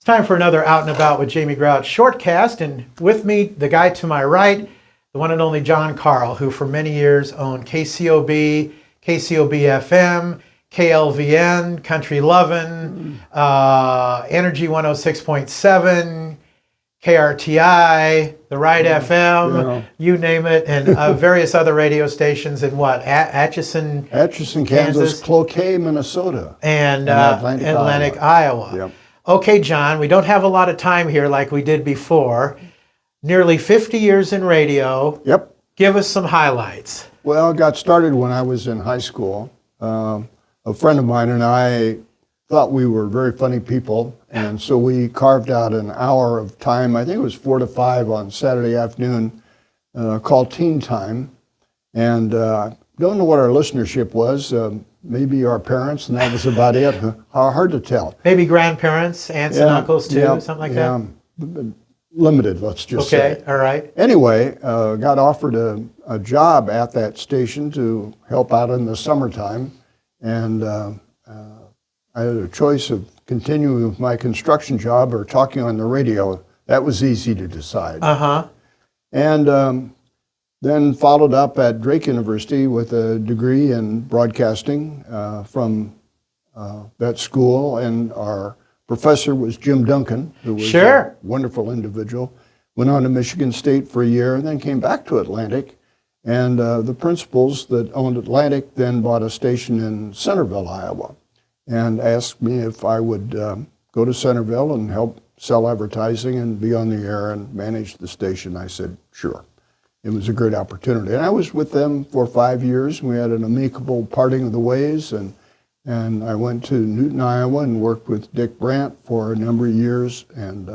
Time for another Out and About with Jamie Grout Shortcast, and with me, the guy to my right, the one and only John Carl, who for many years owned KCOB, KCOB-FM, KLVN, Country Lovin', Energy 106.7, KRTI, The Right FM, you name it, and various other radio stations in what? Atchison, Kansas, Cloquet, Minnesota, and Atlantic, Iowa. Yep. Okay, John, we don't have a lot of time here like we did before. Nearly 50 years in radio. Yep. Give us some highlights. Well, it got started when I was in high school. A friend of mine and I thought we were very funny people, and so we carved out an hour of time, I think it was 4 to 5 on Saturday afternoon, called Teen Time. And don't know what our listenership was. Maybe our parents, and that was about it. Hard to tell. Maybe grandparents, aunts and uncles too, something like that? Limited, let's just say. Okay, all right. Anyway, got offered a job at that station to help out in the summertime. And I had a choice of continuing with my construction job or talking on the radio. That was easy to decide. And then followed up at Drake University with a degree in broadcasting from that school. And our professor was Jim Duncan, who was a wonderful individual. Went on to Michigan State for a year and then came back to Atlantic. And the principals that owned Atlantic then bought a station in Centerville, Iowa, and asked me if I would go to Centerville and help sell advertising and be on the air and manage the station. I said, sure. It was a great opportunity. And I was with them for 5 years. We had an amicable parting of the ways, and I went to Newton, Iowa, and worked with Dick Brandt for a number of years, and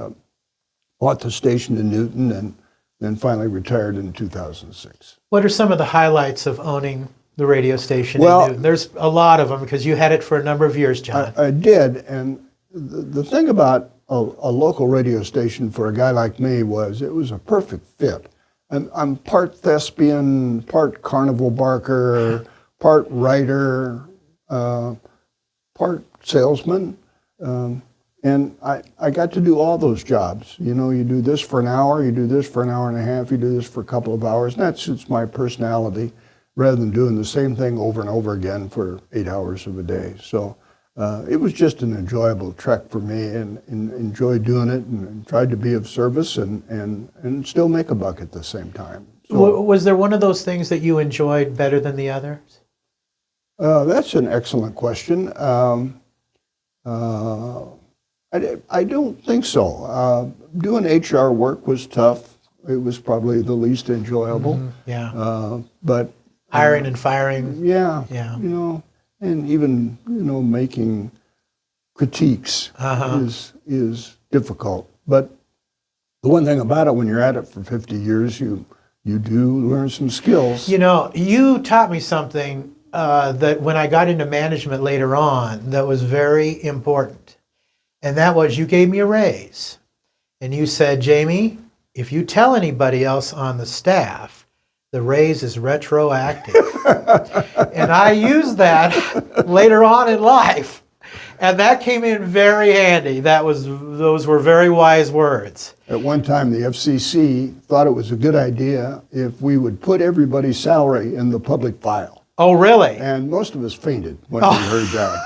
bought the station in Newton, and then finally retired in 2006. What are some of the highlights of owning the radio station in Newton? There's a lot of them because you had it for a number of years, John. I did, and the thing about a local radio station for a guy like me was it was a perfect fit. I'm part thespian, part carnival barker, part writer, part salesman, and I got to do all those jobs. You know, you do this for an hour, you do this for an hour and a half, you do this for a couple of hours, and that suits my personality rather than doing the same thing over and over again for 8 hours of a day. So it was just an enjoyable trek for me, and enjoyed doing it, and tried to be of service and still make a buck at the same time. So, was there one of those things that you enjoyed better than the others? That's an excellent question. I don't think so. Doing HR work was tough. It was probably the least enjoyable. But hiring and firing. Yeah. You know, and even making critiques is difficult. But the one thing about it, when you're at it for 50 years, you do learn some skills. You know, you taught me something that when I got into management later on that was very important. And that was, you gave me a raise. And you said, Jamie, if you tell anybody else on the staff, the raise is retroactive. And I used that later on in life. And that came in very handy. Those were very wise words. At one time, the FCC thought it was a good idea if we would put everybody's salary in the public file. Oh, really? And most of us fainted when we heard that.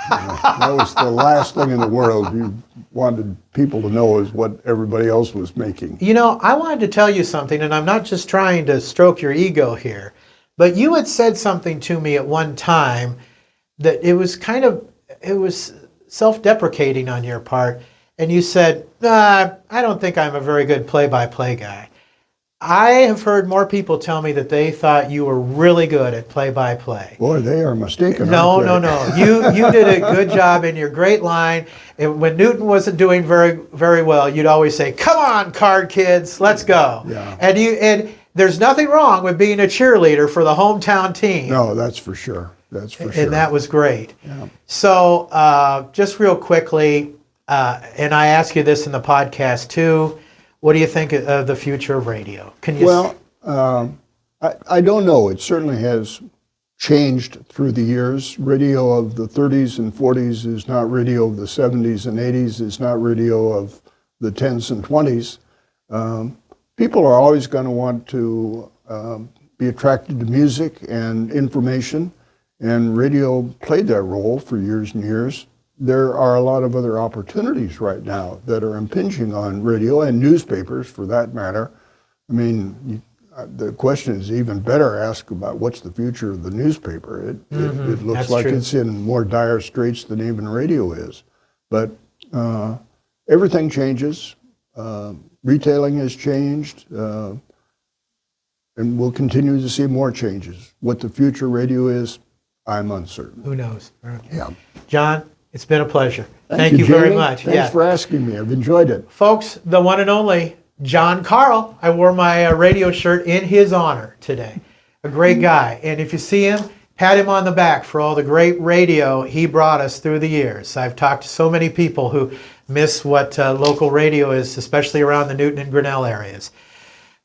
That was the last thing in the world you wanted people to know is what everybody else was making. You know, I wanted to tell you something, and I'm not just trying to stroke your ego here, but you had said something to me at one time that it was self-deprecating on your part, and you said, I don't think I'm a very good play-by-play guy. I have heard more people tell me that they thought you were really good at play-by-play. Boy, they are mistaken. No. You did a good job in your great line. And when Newton wasn't doing very, very well, you'd always say, "Come on, card kids, let's go." Yeah. And there's nothing wrong with being a cheerleader for the hometown team. No, that's for sure. That's for sure. And that was great. Yeah. So just real quickly, and I ask you this in the podcast too. What do you think of the future of radio? I don't know. It certainly has changed through the years. Radio of the 30s and 40s is not radio of the 70s and 80s. It's not radio of the 10s and 20s, people are always going to want to be attracted to music and information, and radio played that role for years and years. There are a lot of other opportunities right now that are impinging on radio and newspapers, for that matter. I mean, the question is even better asked about what's the future of the newspaper. It looks That's like true. it's in more dire straits than even radio is. But everything changes. Retailing has changed, and we'll continue to see more changes. What the future radio is, I'm uncertain. Who knows? Yeah. John, it's been a pleasure. Thank you Jamie. very much. Thanks for asking me. I've enjoyed it. Folks, the one and only John Carl. I wore my radio shirt in his honor today. A great guy. And if you see him, pat him on the back for all the great radio he brought us through the years. I've talked to so many people who miss what local radio is, especially around the Newton and Grinnell areas.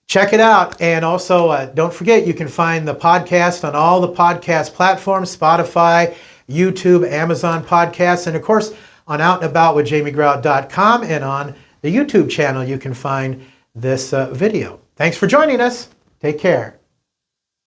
Check it out. And also, don't forget, you can find the podcast on all the podcast platforms, Spotify, YouTube, Amazon Podcasts, and of course, on outandaboutwithjamiegrout.com, and on the YouTube channel, you can find this video. Thanks for joining us. Take care.